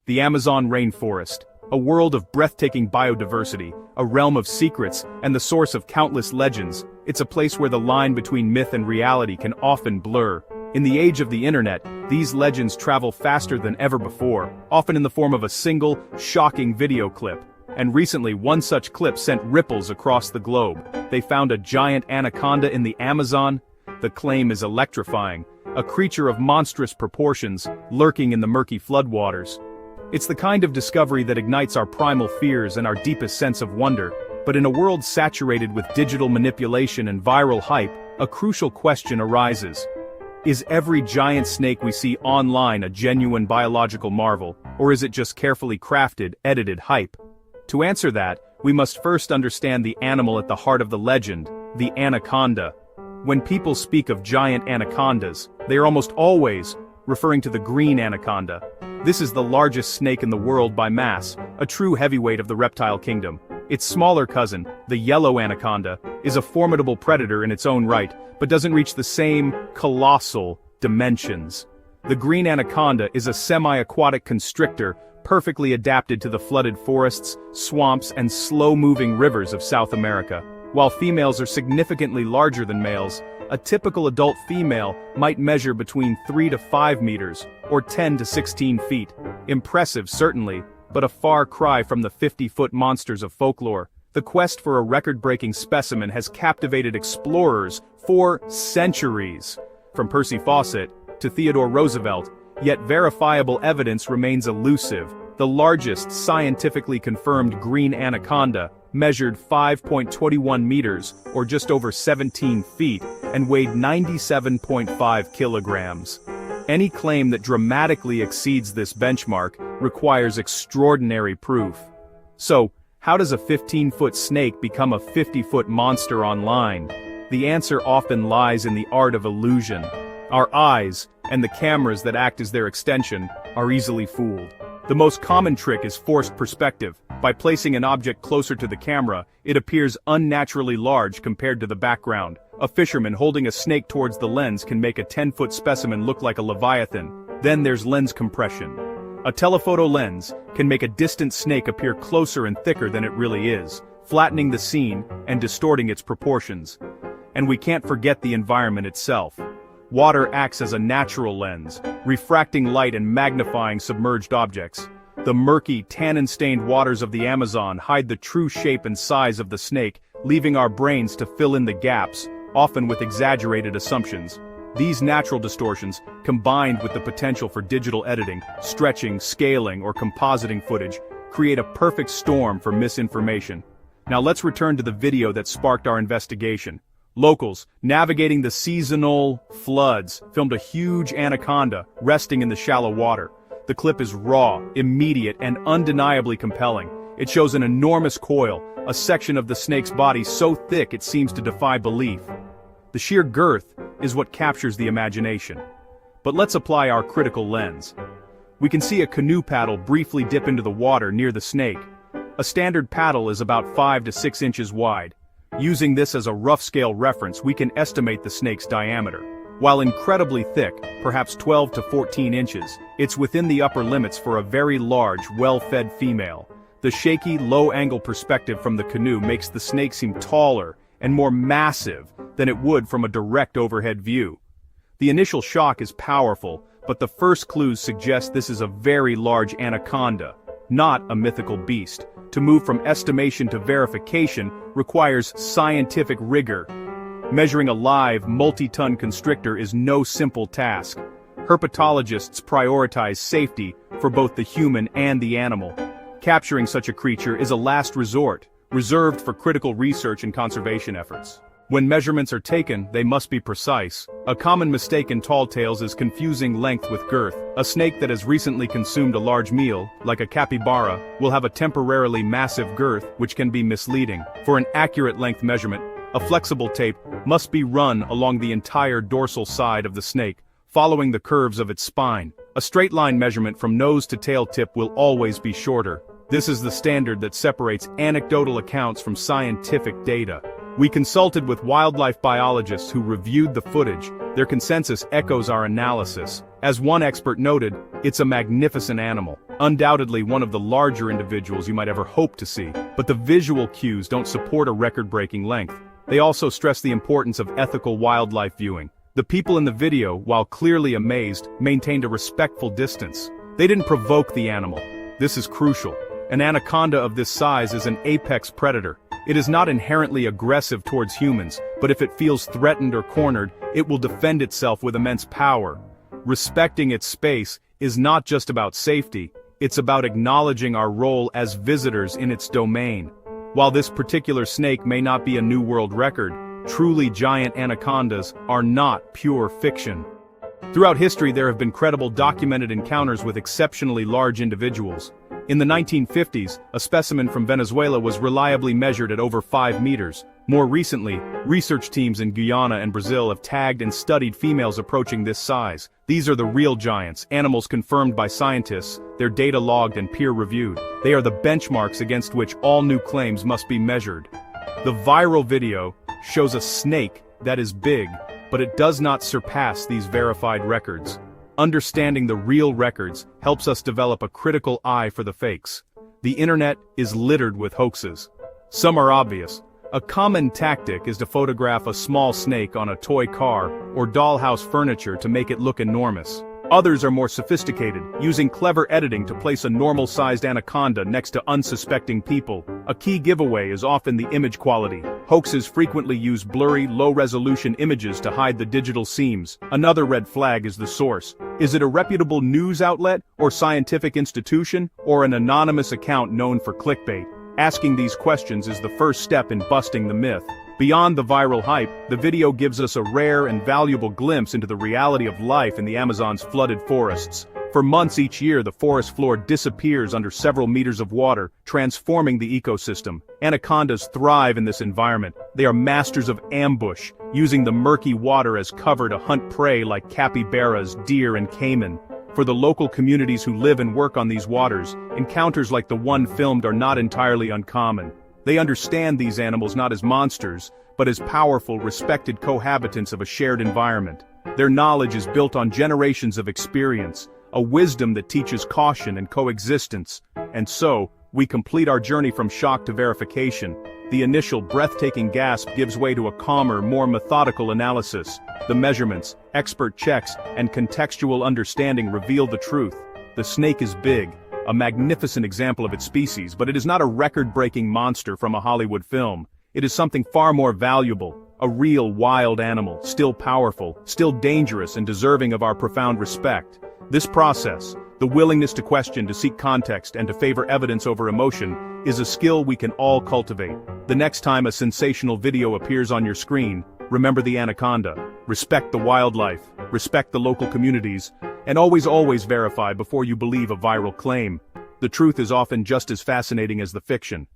The Amazon rainforest, a world of breathtaking biodiversity, a realm of secrets, and the source of countless legends. It's a place where the line between myth and reality can often blur. In the age of the internet, these legends travel faster than ever before, often in the form of a single, shocking video clip. And recently, one such clip sent ripples across the globe. They found a giant anaconda in the Amazon. The claim is electrifying, a creature of monstrous proportions, lurking in the murky floodwaters. It's the kind of discovery that ignites our primal fears and our deepest sense of wonder. But in a world saturated with digital manipulation and viral hype, a crucial question arises. Is every giant snake we see online a genuine biological marvel, or is it just carefully crafted, edited hype? To answer that, we must first understand the animal at the heart of the legend, the anaconda. When people speak of giant anacondas, they are almost always referring to the green anaconda. This is the largest snake in the world by mass, a true heavyweight of the reptile kingdom. Its smaller cousin, the yellow anaconda, is a formidable predator in its own right, but doesn't reach the same colossal dimensions. The green anaconda is a semi-aquatic constrictor, perfectly adapted to the flooded forests, swamps, and slow-moving rivers of South America. While females are significantly larger than males, a typical adult female might measure between 3 to 5 meters, or 10 to 16 feet. Impressive, certainly, but a far cry from the 50-foot monsters of folklore. The quest for a record-breaking specimen has captivated explorers for centuries. From Percy Fawcett to Theodore Roosevelt, yet verifiable evidence remains elusive. The largest scientifically confirmed green anaconda measured 5.21 meters, or just over 17 feet, and weighed 97.5 kilograms. Any claim that dramatically exceeds this benchmark requires extraordinary proof. So, how does a 15-foot snake become a 50-foot monster online? The answer often lies in the art of illusion. Our eyes, and the cameras that act as their extension, are easily fooled. The most common trick is forced perspective. By placing an object closer to the camera, it appears unnaturally large compared to the background. A fisherman holding a snake towards the lens can make a 10-foot specimen look like a leviathan. Then there's lens compression. A telephoto lens can make a distant snake appear closer and thicker than it really is, flattening the scene and distorting its proportions. And we can't forget the environment itself. Water acts as a natural lens, refracting light and magnifying submerged objects. The murky, tannin-stained waters of the Amazon hide the true shape and size of the snake, leaving our brains to fill in the gaps, often with exaggerated assumptions. These natural distortions, combined with the potential for digital editing, stretching, scaling, or compositing footage, create a perfect storm for misinformation. Now let's return to the video that sparked our investigation. Locals, navigating the seasonal floods, filmed a huge anaconda resting in the shallow water. The clip is raw, immediate, and undeniably compelling. It shows an enormous coil, a section of the snake's body so thick it seems to defy belief. The sheer girth is what captures the imagination. But let's apply our critical lens. We can see a canoe paddle briefly dip into the water near the snake. A standard paddle is about 5 to 6 inches wide. Using this as a rough-scale reference, we can estimate the snake's diameter. While incredibly thick, perhaps 12 to 14 inches, it's within the upper limits for a very large, well-fed female. The shaky, low-angle perspective from the canoe makes the snake seem taller and more massive than it would from a direct overhead view. The initial shock is powerful, but the first clues suggest this is a very large anaconda, not a mythical beast. To move from estimation to verification requires scientific rigor. Measuring a live, multi-ton constrictor is no simple task. Herpetologists prioritize safety for both the human and the animal. Capturing such a creature is a last resort, reserved for critical research and conservation efforts. When measurements are taken, they must be precise. A common mistake in tall tales is confusing length with girth. A snake that has recently consumed a large meal, like a capybara, will have a temporarily massive girth, which can be misleading. For an accurate length measurement, a flexible tape must be run along the entire dorsal side of the snake, following the curves of its spine. A straight line measurement from nose to tail tip will always be shorter. This is the standard that separates anecdotal accounts from scientific data. We consulted with wildlife biologists who reviewed the footage. Their consensus echoes our analysis. As one expert noted, "It's a magnificent animal, Undoubtedly one of the larger individuals you might ever hope to see, but the visual cues don't support a record-breaking length. They also stress the importance of ethical wildlife viewing. The people in the video, while clearly amazed, maintained a respectful distance. They didn't provoke the animal. This is crucial. An anaconda of this size is an apex predator. It is not inherently aggressive towards humans, but if it feels threatened or cornered, it will defend itself with immense power. Respecting its space is not just about safety, it's about acknowledging our role as visitors in its domain. While this particular snake may not be a new world record, truly giant anacondas are not pure fiction. Throughout history there have been credible documented encounters with exceptionally large individuals. In the 1950s, a specimen from Venezuela was reliably measured at over 5 meters. More recently, research teams in Guyana and Brazil have tagged and studied females approaching this size. These are the real giants, animals confirmed by scientists, their data logged and peer-reviewed. They are the benchmarks against which all new claims must be measured. The viral video shows a snake that is big, but it does not surpass these verified records. Understanding the real records helps us develop a critical eye for the fakes. The internet is littered with hoaxes. Some are obvious. A common tactic is to photograph a small snake on a toy car or dollhouse furniture to make it look enormous. Others are more sophisticated, using clever editing to place a normal-sized anaconda next to unsuspecting people. A key giveaway is often the image quality. Hoaxes frequently use blurry, low-resolution images to hide the digital seams. Another red flag is the source. Is it a reputable news outlet, or scientific institution, or an anonymous account known for clickbait? Asking these questions is the first step in busting the myth. Beyond the viral hype, the video gives us a rare and valuable glimpse into the reality of life in the Amazon's flooded forests. For months each year, the forest floor disappears under several meters of water, transforming the ecosystem. Anacondas thrive in this environment. They are masters of ambush, using the murky water as cover to hunt prey like capybaras, deer, and caiman. For the local communities who live and work on these waters, encounters like the one filmed are not entirely uncommon. They understand these animals not as monsters, but as powerful, respected cohabitants of a shared environment. Their knowledge is built on generations of experience, a wisdom that teaches caution and coexistence. And so, we complete our journey from shock to verification. The initial breathtaking gasp gives way to a calmer, more methodical analysis. The measurements, expert checks, and contextual understanding reveal the truth. The snake is big, a magnificent example of its species, but it is not a record-breaking monster from a Hollywood film. It is something far more valuable, a real wild animal, still powerful, still dangerous and deserving of our profound respect. This process, the willingness to question, to seek context, and to favor evidence over emotion, is a skill we can all cultivate. The next time a sensational video appears on your screen, remember the anaconda, respect the wildlife, respect the local communities, and always verify before you believe a viral claim. The truth is often just as fascinating as the fiction.